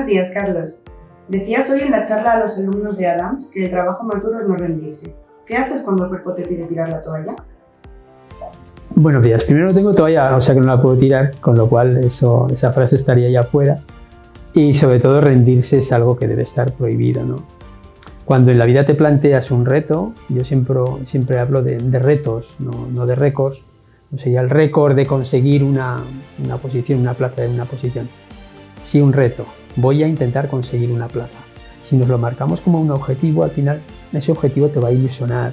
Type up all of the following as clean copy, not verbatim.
Buenos días, Carlos. Decías hoy en la charla a los alumnos de Adams que el trabajo más duro es no rendirse. ¿Qué haces cuando el cuerpo te pide tirar la toalla? Buenos días. Primero no tengo toalla, o sea que no la puedo tirar, con lo cual esa frase estaría ya fuera. Y sobre todo rendirse es algo que debe estar prohibido, ¿no? Cuando en la vida te planteas un reto, yo siempre hablo de retos, no de récords. No sería el récord de conseguir una posición, una plaza en una posición. Sí, un reto. Voy a intentar conseguir una plaza. Si nos lo marcamos como un objetivo, al final ese objetivo te va a ilusionar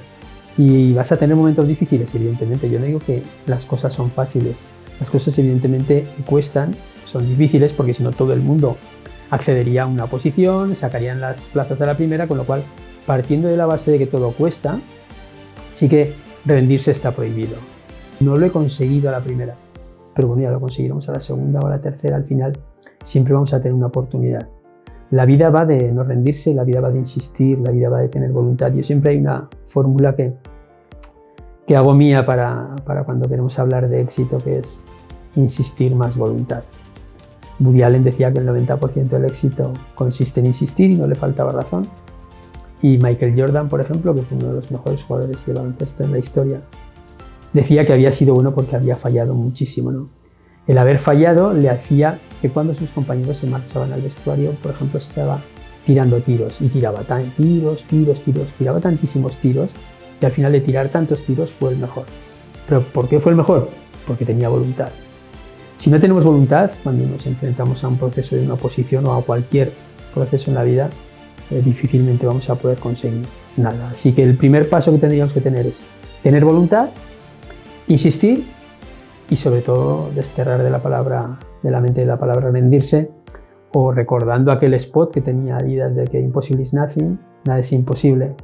y vas a tener momentos difíciles, evidentemente. Yo no digo que las cosas son fáciles. Las cosas evidentemente cuestan, son difíciles porque si no todo el mundo accedería a una posición, sacarían las plazas a la primera, con lo cual, partiendo de la base de que todo cuesta, sí que rendirse está prohibido. No lo he conseguido a la primera, pero bueno, ya lo conseguiremos a la segunda o a la tercera. Al final siempre vamos a tener una oportunidad. La vida va de no rendirse, la vida va de insistir, la vida va de tener voluntad. Yo siempre hay una fórmula que hago mía para cuando queremos hablar de éxito, que es insistir más voluntad. Woody Allen decía que el 90% del éxito consiste en insistir y no le faltaba razón. Y Michael Jordan, por ejemplo, que fue uno de los mejores jugadores de baloncesto en la historia, decía que había sido bueno porque había fallado muchísimo, ¿no? El haber fallado le hacía que cuando sus compañeros se marchaban al vestuario, por ejemplo, estaba tirando tiros y tiraba tiraba tantísimos tiros que al final de tirar tantos tiros fue el mejor. ¿Pero por qué fue el mejor? Porque tenía voluntad. Si no tenemos voluntad, cuando nos enfrentamos a un proceso de una oposición o a cualquier proceso en la vida, difícilmente vamos a poder conseguir nada. Así que el primer paso que tendríamos que tener es tener voluntad, insistir y sobre todo desterrar de la mente la palabra rendirse, o recordando aquel spot que tenía Adidas de que impossible is nothing, nada es imposible.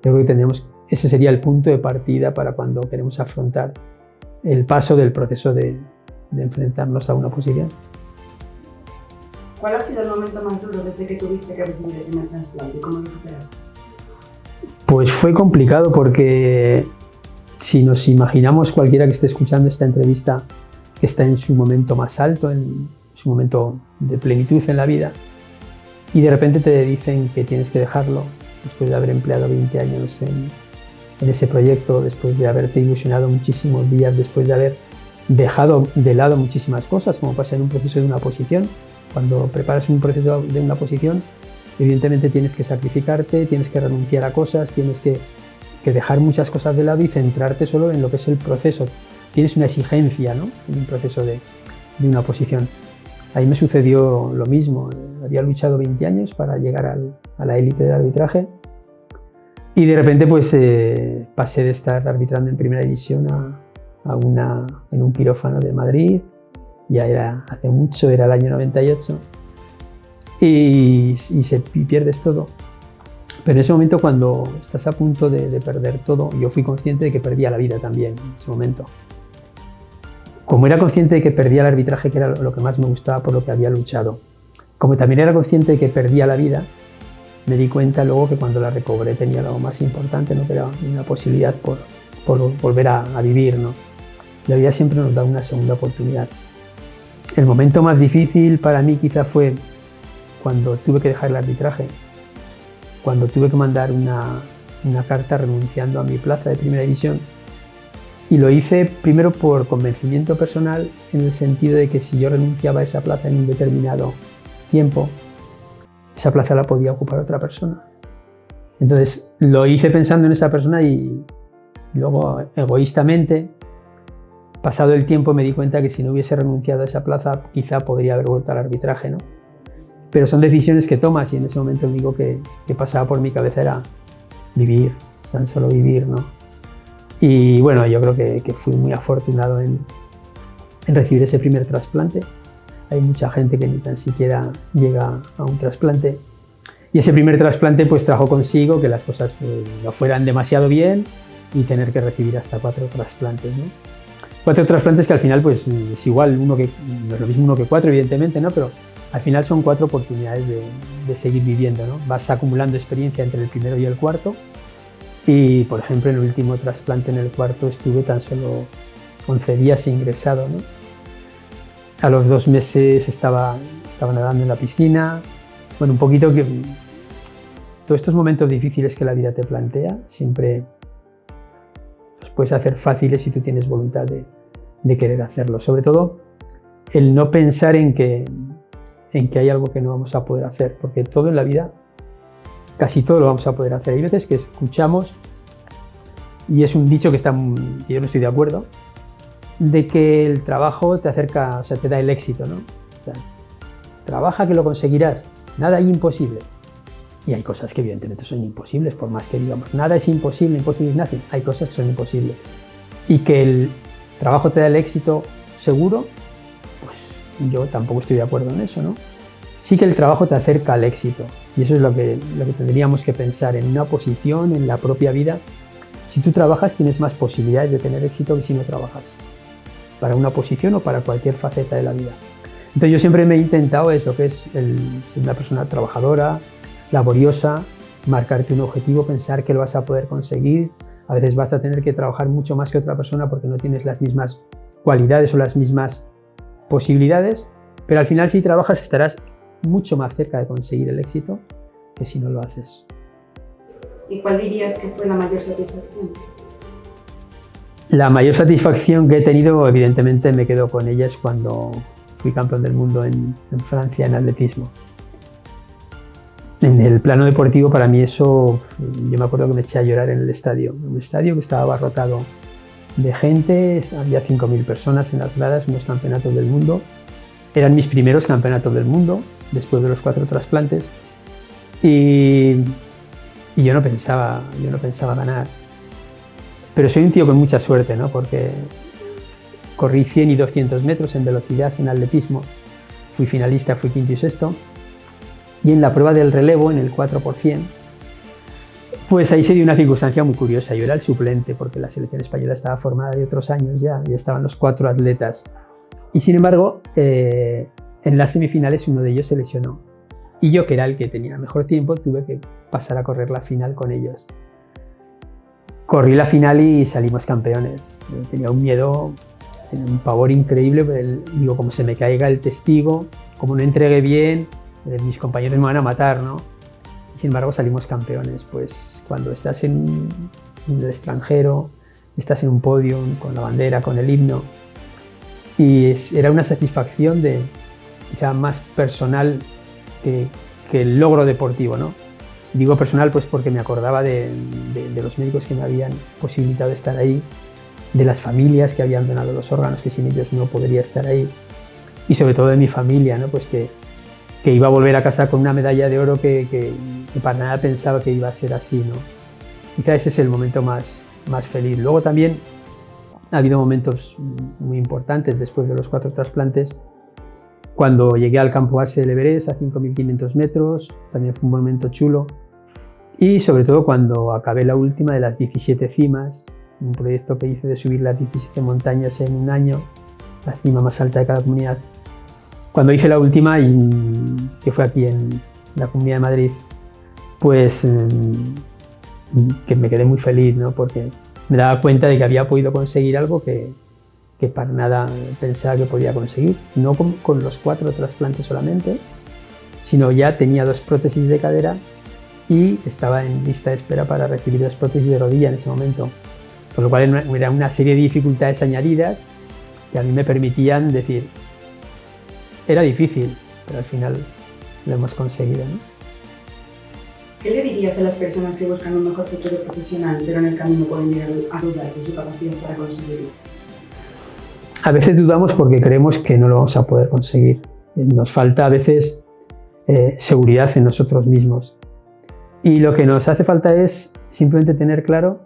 Yo creo que ese sería el punto de partida para cuando queremos afrontar el paso del proceso de enfrentarnos a una posición. ¿Cuál ha sido el momento más duro desde que tuviste que recibir el primer trasplante y cómo lo superaste? Pues fue complicado porque si nos imaginamos, cualquiera que esté escuchando esta entrevista, que está en su momento más alto, en su momento de plenitud en la vida, y de repente te dicen que tienes que dejarlo después de haber empleado 20 años en ese proyecto, después de haberte ilusionado muchísimos días, después de haber dejado de lado muchísimas cosas, como pasa en un proceso de una posición. Cuando preparas un proceso de una posición, evidentemente tienes que sacrificarte, tienes que renunciar a cosas, tienes que dejar muchas cosas de lado y centrarte solo en lo que es el proceso. Tienes una exigencia, ¿no?, en un proceso de una posición. Ahí me sucedió lo mismo. Había luchado 20 años para llegar a la élite del arbitraje y de repente pues pasé de estar arbitrando en primera división en un quirófano de Madrid. Ya era hace mucho, era el año 98 y pierdes todo. Pero en ese momento, cuando estás a punto de perder todo, yo fui consciente de que perdía la vida también en ese momento. Como era consciente de que perdía el arbitraje, que era lo que más me gustaba, por lo que había luchado, como también era consciente de que perdía la vida, me di cuenta luego que cuando la recobré tenía algo más importante, ¿no?, que era una posibilidad por volver a vivir, ¿no? La vida siempre nos da una segunda oportunidad. El momento más difícil para mí quizá fue cuando tuve que dejar el arbitraje, cuando tuve que mandar una carta renunciando a mi plaza de primera división. Y lo hice primero por convencimiento personal, en el sentido de que si yo renunciaba a esa plaza en un determinado tiempo, esa plaza la podía ocupar otra persona. Entonces lo hice pensando en esa persona y luego, egoístamente, pasado el tiempo, me di cuenta que si no hubiese renunciado a esa plaza, quizá podría haber vuelto al arbitraje, ¿no? Pero son decisiones que tomas y en ese momento lo único que pasaba por mi cabeza era vivir, tan solo vivir, ¿no? Y bueno, yo creo que fui muy afortunado en recibir ese primer trasplante. Hay mucha gente que ni tan siquiera llega a un trasplante. Y ese primer trasplante pues trajo consigo que las cosas no fueran demasiado bien y tener que recibir hasta 4 trasplantes, ¿no? 4 trasplantes que al final pues es igual, no es lo mismo uno que 4, evidentemente, ¿no? Pero al final son 4 oportunidades de seguir viviendo, ¿no? Vas acumulando experiencia entre el primero y el cuarto. Y, por ejemplo, en el último trasplante, en el cuarto, estuve tan solo 11 días ingresado, ¿no? A los 2 meses estaba nadando en la piscina, Bueno, un poquito que todos estos momentos difíciles que la vida te plantea siempre los puedes hacer fáciles si tú tienes voluntad de querer hacerlo. Sobre todo el no pensar en que hay algo que no vamos a poder hacer, porque todo en la vida, casi todo lo vamos a poder hacer. Hay veces que escuchamos, y es un dicho que yo no estoy de acuerdo, de que el trabajo te acerca, o sea, te da el éxito, ¿no? O sea, trabaja que lo conseguirás, nada hay imposible. Y hay cosas que evidentemente son imposibles, por más que digamos, nada es imposible, imposible es nothing. Hay cosas que son imposibles. Y que el trabajo te da el éxito seguro, pues yo tampoco estoy de acuerdo en eso, ¿no? Sí que el trabajo te acerca al éxito. Y eso es lo que tendríamos que pensar en una posición, en la propia vida. Si tú trabajas, tienes más posibilidades de tener éxito que si no trabajas, para una posición o para cualquier faceta de la vida. Entonces yo siempre me he intentado eso, que es ser una persona trabajadora, laboriosa, marcarte un objetivo, pensar que lo vas a poder conseguir. A veces vas a tener que trabajar mucho más que otra persona porque no tienes las mismas cualidades o las mismas posibilidades, pero al final si trabajas estarás mucho más cerca de conseguir el éxito que si no lo haces. ¿Y cuál dirías que fue la mayor satisfacción? La mayor satisfacción que he tenido, evidentemente me quedo con ella, es cuando fui campeón del mundo en Francia en atletismo. En el plano deportivo, para mí eso, yo me acuerdo que me eché a llorar en el estadio. Un estadio que estaba abarrotado de gente, había 5.000 personas en las gradas, unos campeonatos del mundo. Eran mis primeros campeonatos del mundo, después de los 4 trasplantes. Y yo no pensaba ganar. Pero soy un tío con mucha suerte, ¿no? Porque corrí 100 y 200 metros en velocidad en atletismo. Fui finalista, fui quinto y sexto. Y en la prueba del relevo, en el 4%, pues ahí se dio una circunstancia muy curiosa. Yo era el suplente porque la selección española estaba formada de otros años ya estaban los 4 atletas. Y sin embargo, en las semifinales uno de ellos se lesionó. Y yo, que era el que tenía mejor tiempo, tuve que pasar a correr la final con ellos. Corrí la final y salimos campeones. Yo tenía un miedo, un pavor increíble. Digo, como se me caiga el testigo, como no entregué bien, mis compañeros me van a matar, ¿no? Y sin embargo salimos campeones. Pues cuando estás en el extranjero, estás en un podio con la bandera, con el himno, y era una satisfacción ya más personal que el logro deportivo, ¿no? Digo personal pues porque me acordaba de los médicos que me habían posibilitado estar ahí, de las familias que habían donado los órganos, que sin ellos no podría estar ahí, y sobre todo de mi familia, ¿no? Pues que iba a volver a casa con una medalla de oro que para nada pensaba que iba a ser así, ¿no? Quizá ese es el momento más feliz. Luego también ha habido momentos muy importantes después de los 4 trasplantes. Cuando llegué al campo base del Everest a 5.500 metros, también fue un momento chulo. Y sobre todo cuando acabé la última de las 17 cimas, un proyecto que hice de subir las 17 montañas en un año, la cima más alta de cada comunidad. Cuando hice la última, que fue aquí en la Comunidad de Madrid, pues que me quedé muy feliz, ¿no? Porque me daba cuenta de que había podido conseguir algo que para nada pensaba que podía conseguir. No con los 4 trasplantes solamente, sino ya tenía 2 prótesis de cadera y estaba en lista de espera para recibir 2 prótesis de rodilla en ese momento. Con lo cual era una serie de dificultades añadidas que a mí me permitían decir, era difícil, pero al final lo hemos conseguido, ¿no? ¿Qué le dirías a las personas que buscan un mejor futuro profesional, pero en el camino pueden llegar a dudar de su capacidad para conseguirlo? A veces dudamos porque creemos que no lo vamos a poder conseguir. Nos falta a veces seguridad en nosotros mismos. Y lo que nos hace falta es simplemente tener claro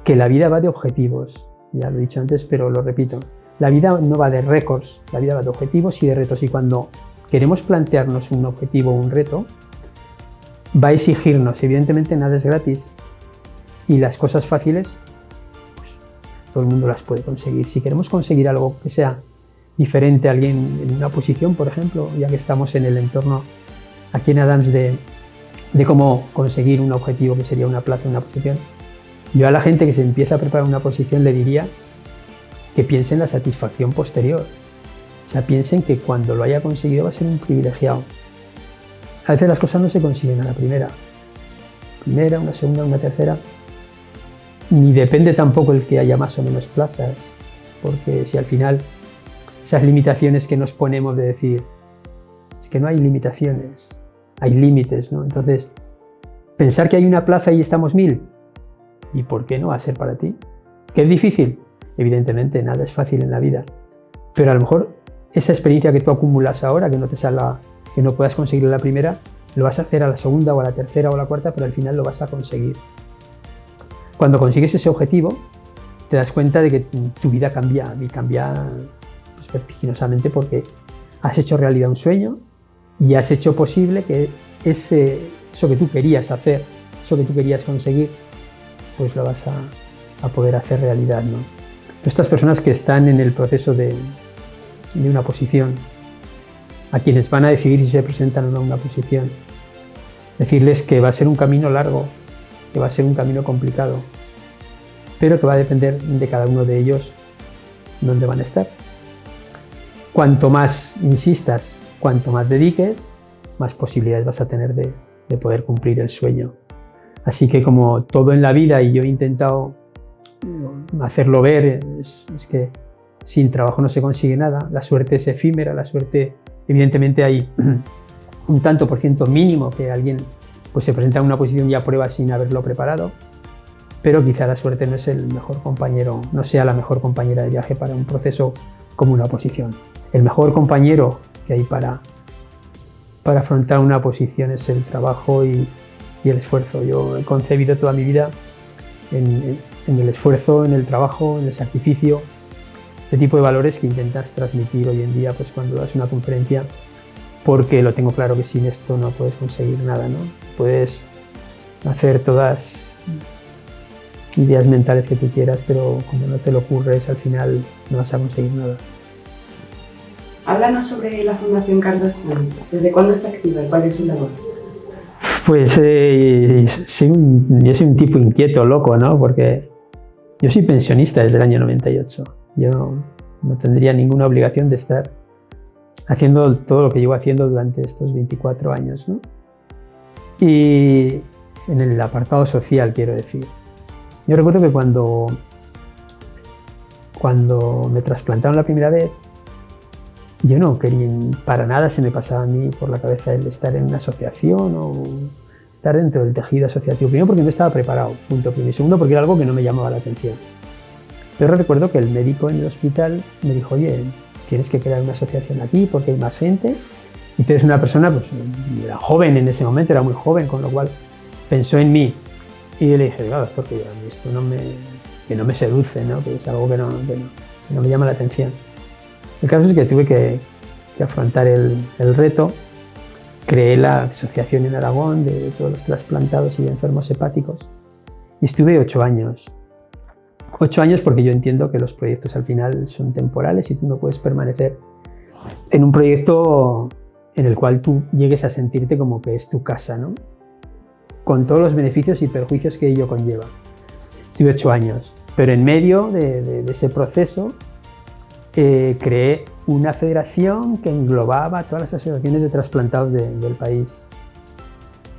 que la vida va de objetivos. Ya lo he dicho antes, pero lo repito. La vida no va de récords, la vida va de objetivos y de retos. Y cuando queremos plantearnos un objetivo o un reto, va a exigirnos. Evidentemente nada es gratis. Y las cosas fáciles, todo el mundo las puede conseguir. Si queremos conseguir algo que sea diferente a alguien en una posición, por ejemplo, ya que estamos en el entorno aquí en Adams de cómo conseguir un objetivo que sería una plaza, una posición, yo a la gente que se empieza a preparar una posición le diría que piense en la satisfacción posterior. O sea, piensen que cuando lo haya conseguido va a ser un privilegiado. a veces las cosas no se consiguen a la primera, una segunda, una tercera, ni depende tampoco el que haya más o menos plazas, porque si al final esas limitaciones que nos ponemos de decir, es que no hay limitaciones, hay límites, ¿no? Entonces, pensar que hay una plaza y estamos 1000, ¿y por qué no va a ser para ti? ¿Que es difícil? Evidentemente, nada es fácil en la vida, pero a lo mejor esa experiencia que tú acumulas ahora, que no te salga, que no puedas conseguir a la primera, lo vas a hacer a la segunda o a la tercera o a la cuarta, pero al final lo vas a conseguir. Cuando consigues ese objetivo, te das cuenta de que tu vida cambia, y cambia pues, vertiginosamente, porque has hecho realidad un sueño y has hecho posible que eso que tú querías hacer, eso que tú querías conseguir, pues lo vas a poder hacer realidad, ¿no? Estas personas que están en el proceso de una posición, a quienes van a decidir si se presentan o no a una posición, decirles que va a ser un camino largo, que va a ser un camino complicado, pero que va a depender de cada uno de ellos dónde van a estar. Cuanto más insistas, cuanto más dediques, más posibilidades vas a tener de poder cumplir el sueño. Así que como todo en la vida, y yo he intentado hacerlo ver, es que sin trabajo no se consigue nada, la suerte es efímera, la suerte, evidentemente hay un tanto por ciento mínimo que alguien pues se presenta en una posición y aprueba sin haberlo preparado, pero quizá la suerte no es el mejor compañero, no sea la mejor compañera de viaje para un proceso como una oposición. El mejor compañero que hay para afrontar una oposición es el trabajo y el esfuerzo. Yo he concebido toda mi vida en el esfuerzo, en el trabajo, en el sacrificio, este tipo de valores que intentas transmitir hoy en día pues cuando das una conferencia, porque lo tengo claro que sin esto no puedes conseguir nada, ¿no? Puedes hacer todas ideas mentales que tú quieras, pero como no te lo ocurres, al final no vas a conseguir nada. Háblanos sobre la Fundación Carlos Sanz. ¿Desde cuándo está activa y cuál es su labor? Pues yo soy un tipo inquieto, loco, ¿no? Porque yo soy pensionista desde el año 98. Yo no tendría ninguna obligación de estar haciendo todo lo que llevo haciendo durante estos 24 años, ¿no? Y en el apartado social, quiero decir. Yo recuerdo que cuando me trasplantaron la primera vez, yo no quería, para nada se me pasaba a mí por la cabeza el estar en una asociación o estar dentro del tejido asociativo. Primero porque no estaba preparado, punto primero. Y segundo porque era algo que no me llamaba la atención. Pero recuerdo que el médico en el hospital me dijo, oye, tienes que crear una asociación aquí porque hay más gente. Y tú eres una persona, pues era joven en ese momento, era muy joven, con lo cual pensó en mí. Y yo le dije, claro, doctor, que a mí esto no me seduce, ¿no? Que es algo que no me llama la atención. El caso es que tuve que afrontar el reto. Creé la asociación en Aragón de todos los trasplantados y de enfermos hepáticos. Y estuve 8 años. 8 años porque yo entiendo que los proyectos al final son temporales y tú no puedes permanecer en un proyecto en el cual tú llegues a sentirte como que es tu casa, ¿no? Con todos los beneficios y perjuicios que ello conlleva. Estuve 8 años, pero en medio de ese proceso creé una federación que englobaba todas las asociaciones de trasplantados del país.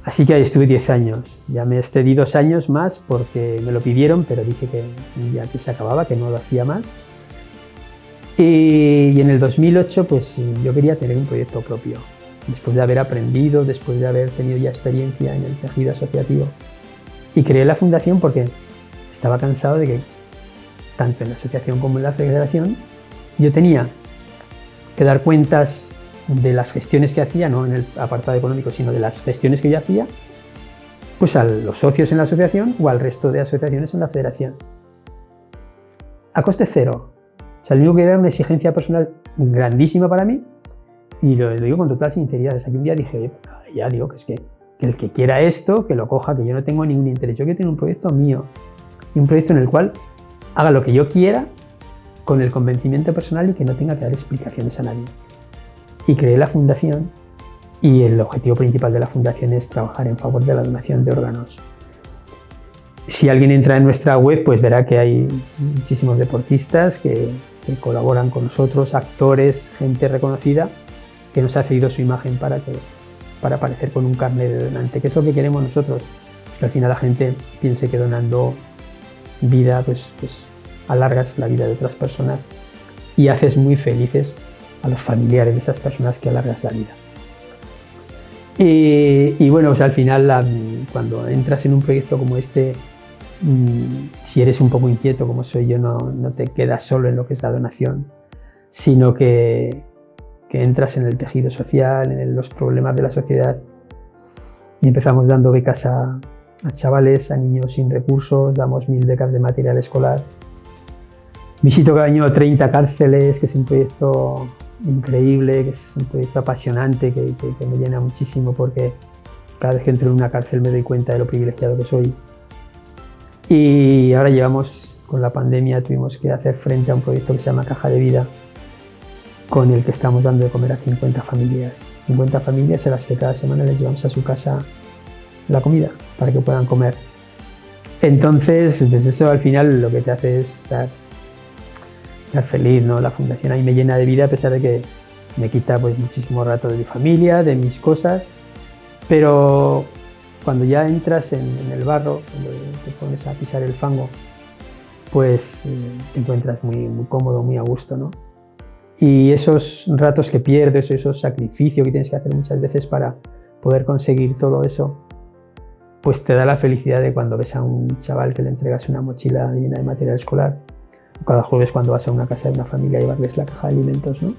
Así que ahí estuve 10 años. Ya me excedí 2 años más porque me lo pidieron, pero dije que ya que se acababa, que no lo hacía más. Y en el 2008 pues yo quería tener un proyecto propio. Después de haber aprendido, después de haber tenido ya experiencia en el tejido asociativo. Y creé la fundación porque estaba cansado de que, tanto en la asociación como en la federación, yo tenía que dar cuentas de las gestiones que hacía, no en el apartado económico, sino de las gestiones que yo hacía, pues a los socios en la asociación o al resto de asociaciones en la federación. A coste cero. O sea, lo único que era una exigencia personal grandísima para mí, y lo digo con total sinceridad. Hasta que un día dije, ya digo, que es que el que quiera esto, que lo coja, que yo no tengo ningún interés. Yo quiero tener un proyecto mío, y un proyecto en el cual haga lo que yo quiera, con el convencimiento personal y que no tenga que dar explicaciones a nadie. Y creé la fundación y el objetivo principal de la fundación es trabajar en favor de la donación de órganos. Si alguien entra en nuestra web, pues verá que hay muchísimos deportistas que colaboran con nosotros, actores, gente reconocida que nos ha cedido su imagen para para aparecer con un carnet de donante, que es lo que queremos nosotros, que al final la gente piense que donando vida pues alargas la vida de otras personas y haces muy felices a los familiares de esas personas que alargas la vida. Y bueno, pues al final cuando entras en un proyecto como este, si eres un poco inquieto como soy yo, no te quedas solo en lo que es la donación, sino que entras en el tejido social, en los problemas de la sociedad, y empezamos dando becas a chavales, a niños sin recursos, damos 1000 becas de material escolar. Visito cada año 30 cárceles, que es un proyecto increíble, que es un proyecto apasionante, que me llena muchísimo, porque cada vez que entro en una cárcel me doy cuenta de lo privilegiado que soy. Y ahora con la pandemia tuvimos que hacer frente a un proyecto que se llama Caja de Vida, con el que estamos dando de comer a 50 familias. 50 familias a las que cada semana les llevamos a su casa la comida para que puedan comer. Entonces, pues eso al final lo que te hace es estar feliz, ¿no? La fundación ahí me llena de vida, a pesar de que me quita pues muchísimo rato de mi familia, de mis cosas, pero cuando ya entras en el barro, cuando te pones a pisar el fango, pues te encuentras muy cómodo, muy a gusto, ¿no? Y esos ratos que pierdes, esos sacrificios que tienes que hacer muchas veces para poder conseguir todo eso, pues te da la felicidad de cuando ves a un chaval que le entregas una mochila llena de material escolar, o cada jueves cuando vas a una casa de una familia a llevarles la caja de alimentos, ¿no?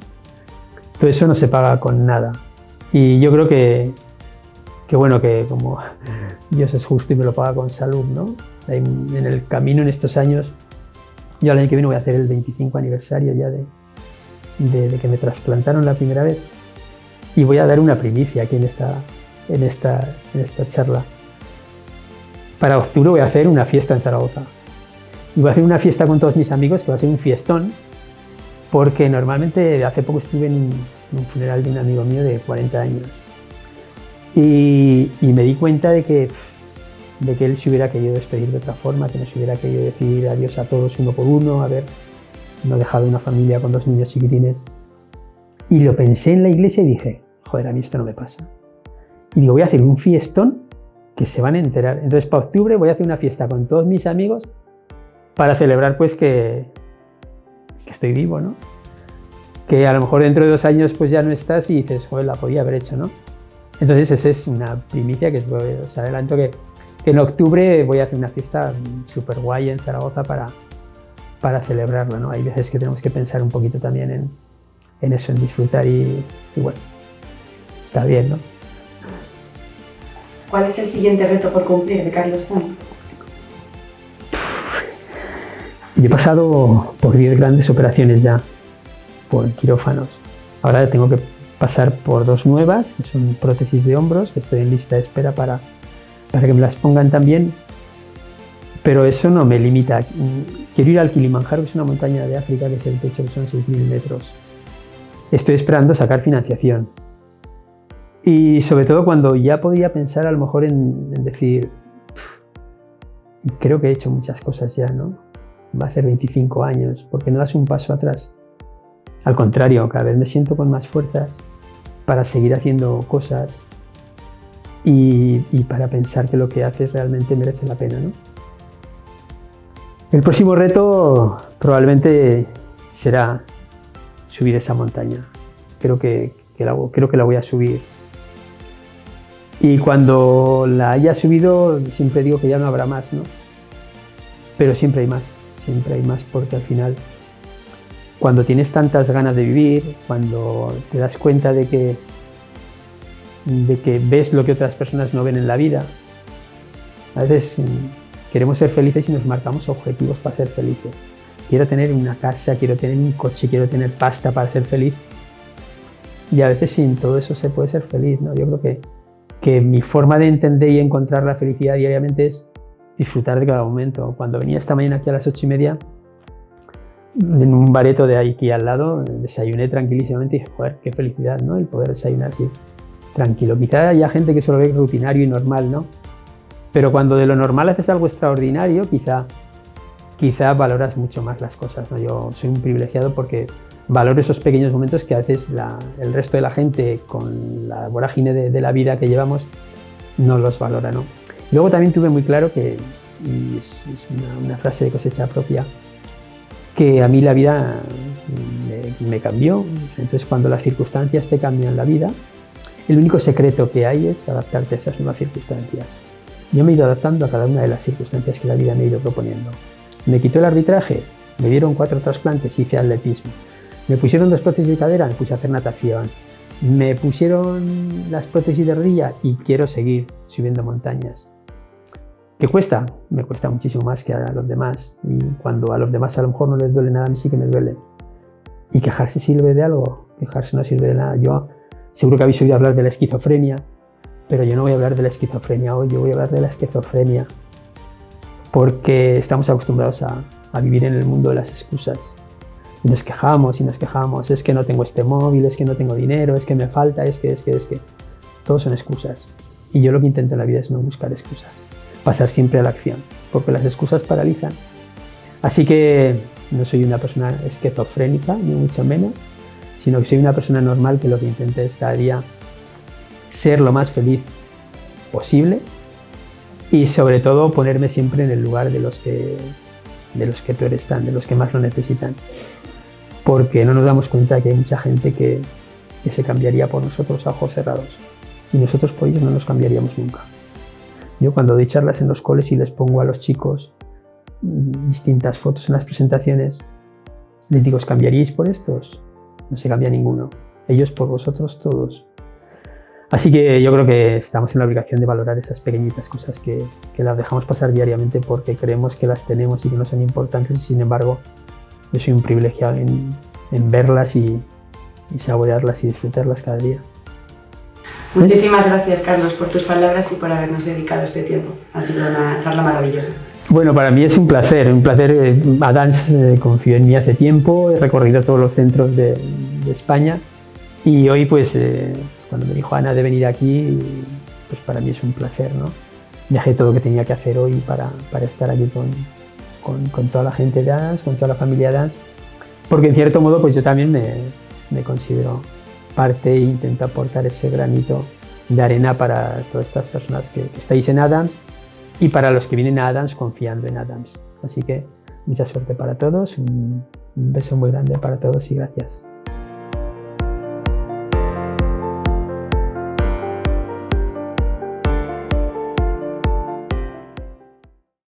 Todo eso no se paga con nada. Y yo creo que bueno, que como Dios es justo y me lo paga con salud, ¿no? En el camino, en estos años, yo el año que viene voy a hacer el 25 aniversario ya de que me trasplantaron la primera vez, y voy a dar una primicia aquí en esta charla. Para octubre voy a hacer una fiesta en Zaragoza, y voy a hacer una fiesta con todos mis amigos, que va a ser un fiestón, porque normalmente hace poco estuve en un funeral de un amigo mío de 40 años y me di cuenta de que él se hubiera querido despedir de otra forma, que no se hubiera querido decir adiós a todos uno por uno, no dejado una familia con 2 niños chiquitines. Y lo pensé en la iglesia y dije, joder, a mí esto no me pasa. Y digo, voy a hacer un fiestón que se van a enterar. Entonces, para octubre voy a hacer una fiesta con todos mis amigos para celebrar pues que estoy vivo, ¿no? Que a lo mejor dentro de 2 años pues ya no estás y dices, joder, la podía haber hecho, ¿no? Entonces, esa es una primicia que os adelanto que en octubre voy a hacer una fiesta súper guay en Zaragoza para celebrarla, ¿no? Hay veces que tenemos que pensar un poquito también en eso, en disfrutar y bueno, está bien, ¿no? ¿Cuál es el siguiente reto por cumplir de Carlos Sanz? Yo he pasado por 10 grandes operaciones ya, por quirófanos. Ahora tengo que pasar por 2 nuevas, que son prótesis de hombros, que estoy en lista de espera para que me las pongan también. Pero eso no me limita. Quiero ir al Kilimanjaro, que es una montaña de África, que es el techo, que son 6.000 metros. Estoy esperando sacar financiación. Y sobre todo cuando ya podía pensar a lo mejor en decir, creo que he hecho muchas cosas ya, ¿no? Va a hacer 25 años, ¿por qué no das un paso atrás? Al contrario, cada vez me siento con más fuerzas para seguir haciendo cosas y para pensar que lo que haces realmente merece la pena, ¿no? El próximo reto probablemente será subir esa montaña. Creo que la voy a subir. Y cuando la haya subido, siempre digo que ya no habrá más, ¿no? Pero siempre hay más, porque al final, cuando tienes tantas ganas de vivir, cuando te das cuenta de que ves lo que otras personas no ven en la vida, a veces queremos ser felices y nos marcamos objetivos para ser felices. Quiero tener una casa, quiero tener un coche, quiero tener pasta para ser feliz. Y a veces sin todo eso se puede ser feliz, ¿no? Yo creo que mi forma de entender y encontrar la felicidad diariamente es disfrutar de cada momento. Cuando venía esta mañana aquí a las 8:30, en un bareto de aquí al lado, desayuné tranquilísimamente y dije, joder, qué felicidad, ¿no? El poder desayunar así, tranquilo. Quizá haya gente que solo ve rutinario y normal, ¿no? Pero cuando de lo normal haces algo extraordinario, quizá quizá valoras mucho más las cosas, ¿no? Yo soy un privilegiado porque valoro esos pequeños momentos que a veces el resto de la gente, con la vorágine de la vida que llevamos, no los valora, ¿no? Y luego también tuve muy claro que, y es una frase de cosecha propia, que a mí la vida me cambió. Entonces, cuando las circunstancias te cambian la vida, el único secreto que hay es adaptarte a esas nuevas circunstancias. Yo me he ido adaptando a cada una de las circunstancias que la vida me ha ido proponiendo. Me quitó el arbitraje, me dieron 4 trasplantes y hice atletismo. Me pusieron 2 prótesis de cadera, me puse a hacer natación. Me pusieron las prótesis de rodilla y quiero seguir subiendo montañas. ¿Qué cuesta? Me cuesta muchísimo más que a los demás. Y cuando a los demás a lo mejor no les duele nada, a mí sí que me duele. ¿Y quejarse sirve de algo? Quejarse no sirve de nada. Yo seguro que habéis oído hablar de la esquizofrenia, pero yo no voy a hablar de la esquizofrenia hoy, yo voy a hablar de la esquizofrenia. Porque estamos acostumbrados a vivir en el mundo de las excusas. Y nos quejamos y nos quejamos. Es que no tengo este móvil, es que no tengo dinero, es que me falta, es que. Todos son excusas. Y yo lo que intento en la vida es no buscar excusas. Pasar siempre a la acción, porque las excusas paralizan. Así que no soy una persona esquizofrénica, ni mucho menos, sino que soy una persona normal que lo que intenta es cada día ser lo más feliz posible y sobre todo ponerme siempre en el lugar de los que peor están, de los que más lo necesitan. Porque no nos damos cuenta que hay mucha gente que se cambiaría por nosotros a ojos cerrados y nosotros por ellos no nos cambiaríamos nunca. Yo cuando doy charlas en los coles y les pongo a los chicos distintas fotos en las presentaciones, les digo, ¿os cambiaríais por estos? No se cambia ninguno. Ellos por vosotros todos. Así que yo creo que estamos en la obligación de valorar esas pequeñitas cosas que las dejamos pasar diariamente porque creemos que las tenemos y que no son importantes y sin embargo yo soy un privilegiado en verlas y saborearlas y disfrutarlas cada día. Muchísimas gracias, Carlos, por tus palabras y por habernos dedicado este tiempo. Ha sido una charla maravillosa. Bueno, para mí es un placer. Adams confió en mí hace tiempo, he recorrido todos los centros de España y hoy, pues, cuando me dijo Ana de venir aquí, pues para mí es un placer, ¿no? Dejé todo lo que tenía que hacer hoy para estar aquí con toda la gente de Adams, con toda la familia de Adams, porque en cierto modo, pues yo también me considero parte e intento aportar ese granito de arena para todas estas personas que estáis en Adams y para los que vienen a Adams confiando en Adams. Así que mucha suerte para todos, un beso muy grande para todos y gracias.